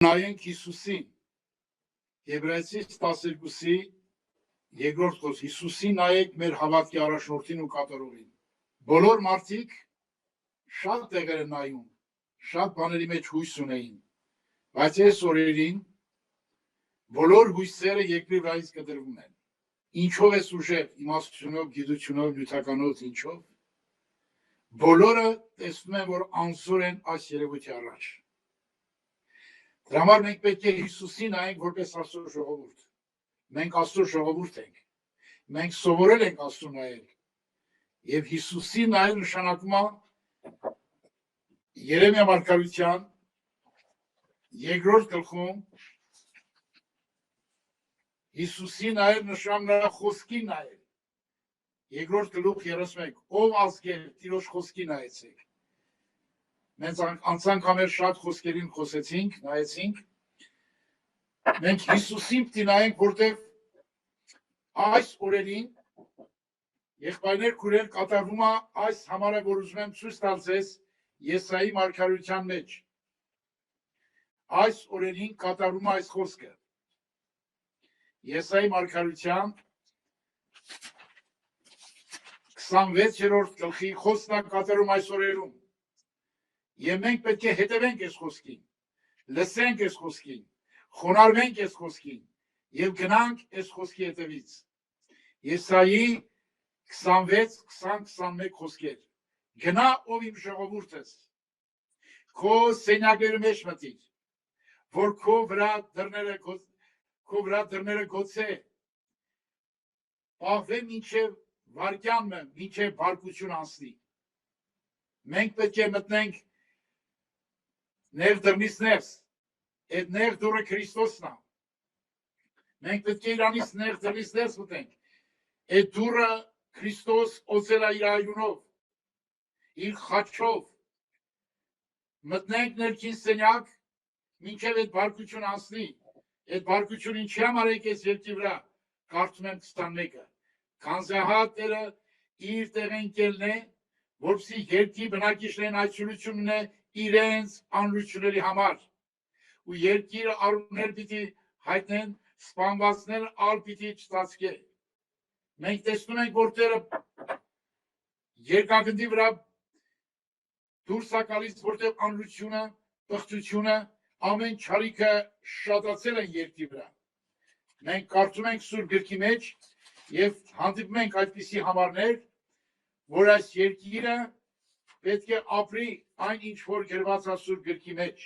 Նայենք Հիսուսին, Եբրայեցիս 12-ի երկրորդ խոսք, Հիսուսին նայեք մեր հավատքի առաջնորդին ու կատարողին։ Բոլոր մարդիկ շատ տեղեր են նայում, շատ բաների մեջ հույս ունեին, բայց այս օրերին բոլոր հույսերը երկրի վրայից կտրվում են։ Ինչով է ուժեղ, իմաստությունով, գիտությունով, նյութականով, ինչով։ Բոլորը տեսնում են, որ անզոր են այս երևույթի առաջ։ Դրա համար մենք պետք է Հիսուսին նայենք որպես Աստծո ժողովուրդ։ Մենք Աստծո ժողովուրդ ենք։ Մենք սովորել ենք Աստծուն նայել։ Եվ Հիսուսին նայել նշանակում է Երեմիա մարգարեության երկրորդ գլխում Հիսուսին նայել նշանակում նրա խոսքին նայել։ Երկրորդ գլուխ 31 ով ազգեր Տիրոջ խոսքին նայեցեք։ Մենք անցանք ամեր շատ խոսքերին խոսեցինք, նայեցինք։ Մենք Հիսուսին պիտի նայենք, որտեղ այս օրերին եղբայրներ քուրեր կատարվում է այս համարը, որ ուզում եմ ցույց տալ ձեզ Եսայի մարգարեության մեջ։ Այս օրերին կատարվում է այս խոսքը։ Եսայի մարգարեության 26-րդ գլխի խոսքն է կատարում այս օրերում։ Եվ մենք պետք է հետևենք այս խոսքին, լսենք այս խոսքին, խոնարհվենք այս խոսքին եւ գնանք այս խոսքի հետևից։ Եսայի 26-20-21 խոսքեր։ Գնա ով իմ ժողովուրդս, քո սենյակների մեջ մտիր, որ քո վրա դռները գոցե, պահվե մինչև վարկյանը, մինչև բարկություն անցնի։ Մենք պետք է մտնենք նեղ դռնից ներս, այդ նեղ դուռը Քրիստոսն է։ Մենք պետք է իրանից նեղ դռնից ներս մտնենք։ Այդ դուռը Քրիստոս օծել է իր արյունով, իր խաչով։ Մտնենք ներքին սենյակ, մինչև այդ բարկություն անցնի։ Այդ բարկությունը ինչի համար եք այս երկրի վրա, կարդում եմ 21-ը։ Քանզահա Տերը իր տեղենքելն է, որպեսզի երկրի բնակիչներն այցելություն ունե իրենց անրությունների համար։ Ու երկիրը արուններ պիտի հայտնեն, սպանվածներ ալ պիտի չծածկե։ Մենք տեսնում ենք, որ Տերը երկրագնդի վրա դուրս է գալիս, որտեղ անրությունը, պղծությունը, ամեն չարիքը շատացել են երկրի վրա։ Մենք կարդում ենք Սուրբ գրքի մեջ եւ հանդիպում ենք այդպիսի համարներ, որ այս երկիրը պետք է ապրի այն ինչ որ գրված է Սուրբ գրքի մեջ։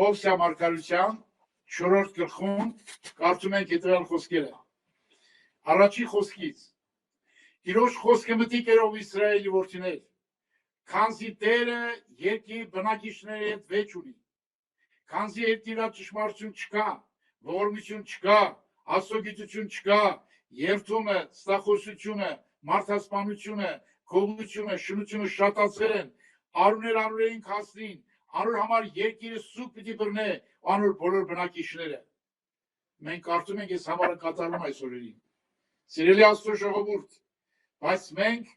Օվսիա մարգարեության 4-րդ գլխում կարդում ենք հետևյալ խոսքերը։ Առաջի խոսքից. Տիրոջ խոսքը մտիկ էր ով Իսրայելի որդիներ, քանզի Տերը երկրի բնակիչների հետ վեճ ունի, քանզի երկիրը ճշմարտություն չկա, ողորմություն չկա, աստծոգիտություն չկա, երդումը, ստախոսությունը, մարդասպանությունը, գողությունը, շնությունը շատացել են, արուներ արուրերին հասնին, անոր համար երկիրը սուկ պիտի բռնե, անոր բոլոր բնակիչները։ Մենք կարդում ենք այս համարը կատարում այս օրերին։ Սիրելի Աստծո ժողովուրդ, բայց մենք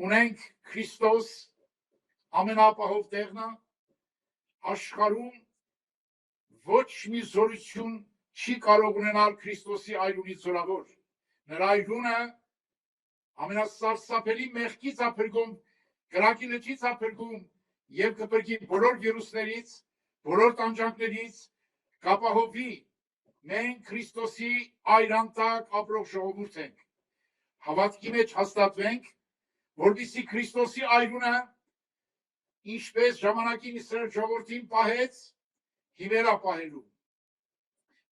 ունենք Քրիստոս ամենապահով տեղն է, աշխարհում ոչ մի զորություն չի կարող ունենալ Քրիստոսի այրունից զորավոր։ Նրա այրունը ամենասարսափելի մեղքից է փրկում, կրակի լճից է փրկում եւ կփրկի բոլոր վիրուսներից, բոլոր տանջանքներից, կապահովի։ Մենք Քրիստոսի այրանտակ ապրող ժողովուրդ ենք։ Հավատքի մեջ հաստատվենք, որպեսզի Քրիստոսի այրունը ինչպես ժամանակին Իսրայել ժողովրդին պահեց, հիմերա պահելու։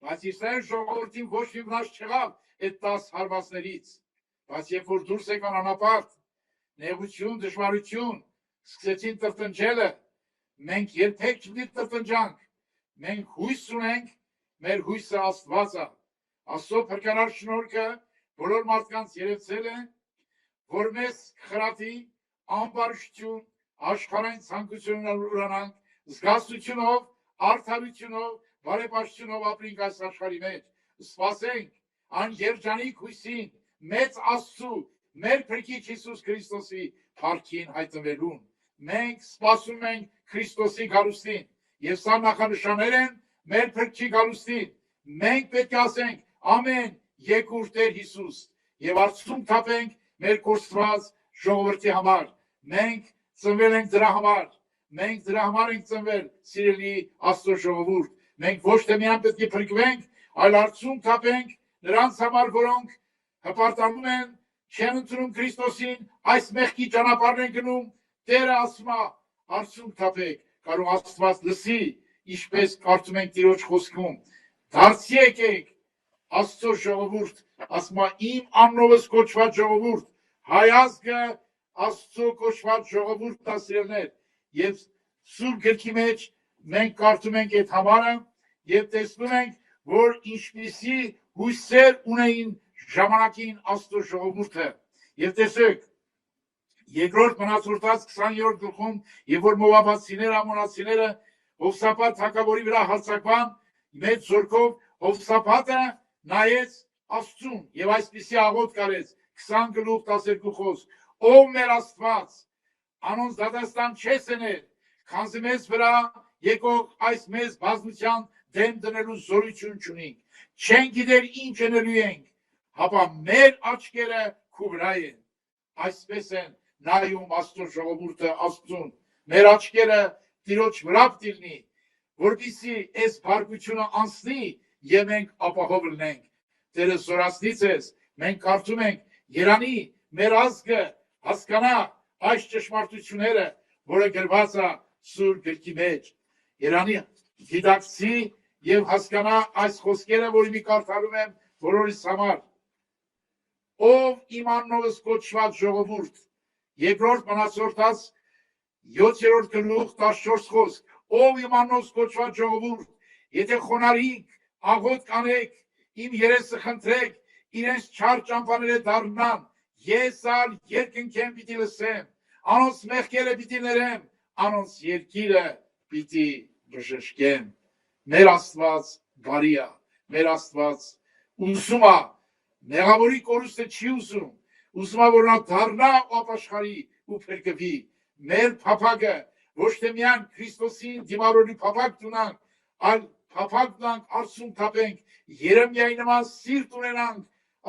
Բայց Իսրայել ժողովրդին ոչ մի վնաս չեղավ այդ 10 հարվածներից, բայց երբ որ դուրս եկան անապարտ, նեղություն, դժվարություն, սկսեցին տրտնջելը, մենք երբեք չպիտի տրտնջանք, մենք հույս ունենք, մեր հույսը Աստված է։ Աստծո փրկարար շնորհքը բոլոր մարդկանց երևցել է, որ մեզ խրատի ամբարշտություն, աշխարհային ցանկություններով ուրանանք, զգաստությունով, արդարությունով, բարեպաշտությունով ապրենք այս աշխարհի մեջ, սպասենք այն երջանիկ հույսին, մեծ Աստծու, մեր Փրկիչ Հիսուս Քրիստոսի փառքին հայտնվելուն։ Մենք սպասում ենք Քրիստոսի գալուստին Եվ սա նախանշաններ են մեր փրկչի գալուստին։ Մենք պետք է ասենք ամեն եկուր Տեր Հիսուս եւ արցում թափենք մեր կորսված ժողովրդի համար։ Մենք ծնվել ենք դրա համար։ Մենք դրա համար ենք ծնվել, սիրելի Աստծո ժողովուրդ։ Մենք ոչ թե միայն պետք է փրկվենք, այլ արցում թափենք նրանց համար, որոնք հպարտանում են, չեն ընդունում Քրիստոսին, այս մեղքի ճանապարհն են գնում։ Տերը ասում է, արցում թափեք, կարող Աստված լսի, ինչպես կարդում ենք Տիրոջ խոսքում։ Դարձի եկեք Աստծո ժողովուրդ, ասում է իմ անունովս կոչված ժողովուրդ, հայ ազգը Աստծո կոչված ժողովուրդ դասիրներ։ Եվ Սուրբ գրքի մեջ մենք կարդում ենք այդ համարը եւ տեսնում ենք, որ ինչպիսի հույսեր ունեին ժամանակին Աստծո ժողովուրդը։ Եվ տեսեք, երկրորդ մնացորդած 20-րդ գլխում, եւ որ մովաբացիները, ամոնացիները Հովսափատ թագավորի վրա հարձակվան մեծ զորքով, Հովսափատը նայեց Աստծուն եւ այսպիսի աղոթք արեց 20 գլուխ 12 խոսք. Ով մեր Աստված, անոնց դատաստան չես եներ, քանզի մեզ վրա եկող այս մեծ բազմության դեմ դնելու զորություն չունենք, չենք գիտեր ինչ անելու ենք, հապա մեր աչքերը քու վրա են։ Այսպես են նայում Աստծո ժողովուրդը Աստծուն։ Մեր աչքերը Տիրոջ վրա դիլնի, որպեսզի այս բարգությունը անցնի եւ մենք ապահով լինենք։ Տերը զորացնի ձեզ։ Մենք կարդում ենք Երանի մեր ազգը հասկանա այս ճշմարտությունները, որը գրված է Սուրբ գրքի մեջ։ Երանի գիտակցի եւ հասկանա այս խոսքերը, որի մի կարդալում եմ բոլորիս համար։ Ով իմ անունովս կոչված ժողովուրդ, երկրորդ մնացորդած 7-րդ գլուխ 14 խոսք, ով իմ անունովս կոչված ժողովուրդ, եթե խոնարհիկ աղոթք անեք, իմ երեսը խնդրեք, իրենց չար ճամփաները դառնան, ես ալ երկնքեմ պիտի լսեմ, անոնց մեղքերը պիտի ներեմ, անոնց երկիրը պիտի բժշկեմ։ Մեր Աստված բարի է, մեր Աստված ուսում է, մեղավորի կորուստը չի ուսում, ուսում է, որ նա դառնա ապաշխարի ու փրկվի։ Մեր փափագը ոչ թե միայն Քրիստոսին դիմավորի փափագ ունենք, այլ փափագ ունենք արցում թափենք, Երեմիայի նման սիրտ ունենանք,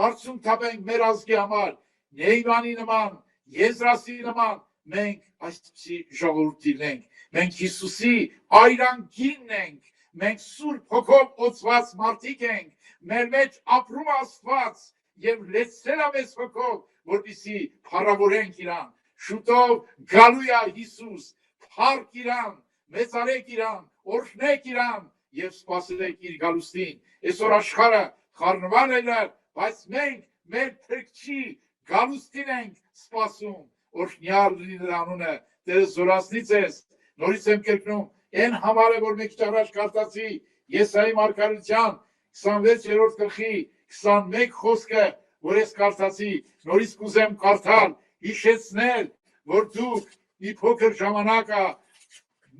արցում թափենք մեր ազգի համար, Նեյմանի նման, Եզրասի նման, մենք այսպիսի ժողովուրդ լինենք, մենք Հիսուսի այրանգինն ենք, մենք Սուրբ Հոգով օծված մարդիկ ենք, մեր մեջ ապրում Աստված եւ լեցրել է մեզ Հոգով, որպեսզի փառավորենք իրան։ Շուտով գալու է Հիսուս, փառք իրան, մեծարեք իրան, օրհնեք իրան եւ սպասեք իր գալուստին։ Այսօր աշխարհը խառնվել է, բայց մենք մեր փրկչի գալուստին ենք սպասում։ Օրհնյալ լինի նրա անունը, Տերը զորացնի ձեզ։ Նորից եմ կրկնում, այն համարը, որ մեկ առաջ կարդացի, Եսայի մարգարության 26-րդ գլխի 21 խոսքը, որ ես կարդացի, նորից կուզեմ կարդալ, հիշեցնել, որ դուք մի փոքր ժամանակ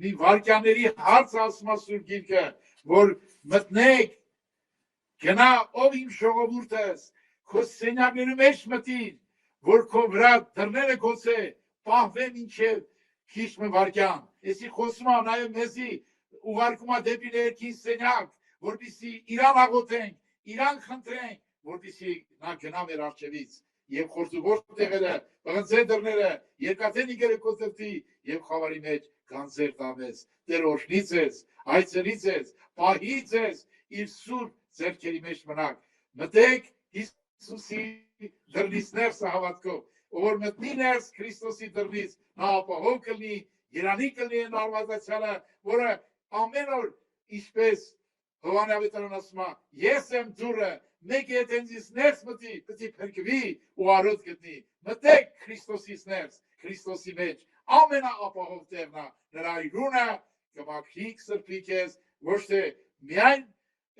մի վարքյաների հարց ասում Սուրբ Գիրքը, որ մտնեք, գնա ով իմ ժողովուրդս, քո սենյակներու մեջ մտիր, որ քո վրա դռները գոցե, պահվեմ ինչև քիչ մի վարքյան։ Էսի խոսում է նաև մեզի ուղարկում է դեպի ներքին սենյակ, որպեսզի իրան աղոթենք, իրան խնդրենք, որպեսզի նա գնա մեր առջևից եւ խորտուղոր տեղերը, բղնձե դռները, երկաթե նիգերը կոտրտի եւ խավարի մեջ գանձեր տամես։ Տեր օրհնի ձեզ, այցելի ձեզ, պահի ձեզ իր սուրբ ձեռքերի մեջ մնաք։ Մտեք Հիսուսի դռնից ներս հավատքով, որ մտնի ներս Քրիստոսի դռնից, նա ապահով կլինի, երանի կլինի այն արվածացյալը, որը ամեն օր ինչպես Հովհաննես ավետարան ասում է, ես եմ դուռը, մեկ եթե ինձ ներս մտի, պետք է փրկվի ու արոտ գտնի։ Մտեք Քրիստոսից ներս, Քրիստոսի մեջ, ամենաապահով տեղն է, նրա իրունը կմաքրի սրբի քեզ, ոչ թե միայն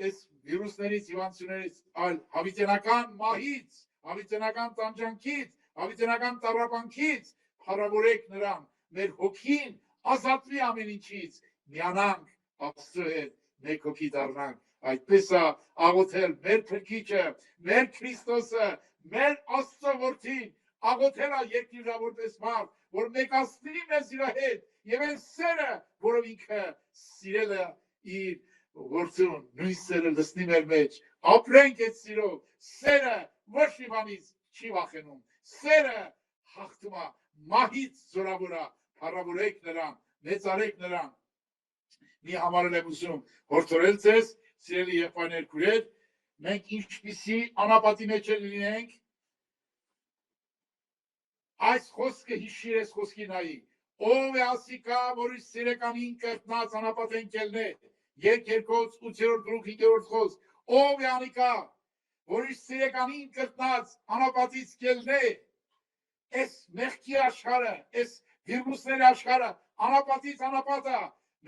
այս վիրուսներից, հիվանդություններից, այլ հավիտենական մահից, հավիտենական տանջանքից, հավիտենական տառապանքից փառավորեք նրան, մեր հոգին ազատվի ամեն ինչից, միանանք Աստծո հետ, մեկ հոգի դառնանք։ Այդպես է աղոթել մեր Փրկիչը, մեր Քրիստոսը, մեր Աստծո որդին, աղոթել է երկիրը որպես մարդ, որ մեկացնի մեզ իր հետ, եւ այն սերը, որով ինքը սիրել է իր որդուն, նույն սերը լցնի մեր մեջ, ապրենք այդ սիրով, սերը ոչ մի բանից չի վախենում, սերը հաղթում է մահից զորավոր է, փառավորեք նրան, մեծարեք նրան։ Մի համարել եմ ուզում հորդորել ձեզ, սիրելի եղբայրներ, քույրեր, մենք ինչպիսի անապատի մեջ լինենք, այս խոսքը հիշիր ես խոսքի նայի, ով է ասիկա, որ իր սիրեկանին կրտնած անապատ ընկելն է, երկերկոց 8-րդ գլուխ 5-րդ խոսք, ով է անիկա, որ իր սիրեկանին կրտնած անապատից կելն է, այս մեղքի աշխարհը, այս վիրուսների աշխարհը, անապատից անապատը,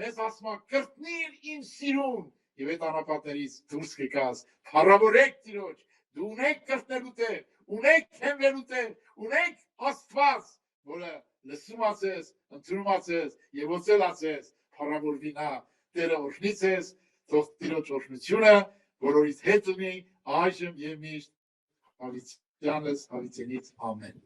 մեզ ասում է կրտնիր իմ սիրուն, եւ այդ անապատներից դուրս կգաս, փառավորեք Տիրոջ, դու ունեք կրտնելու Տեր, ունեք հենվելու Տեր, ունեք Աստված, որը լսում ես, ընդունում ես եւ ոցելացես, փառավորվի նա, Տերը օրհնի ձեզ, թող Տիրոջ օրհնությունը բոլորից հետ լինի, այժմ եւ միշտ, հավիտյանս, հավիտենից ամեն։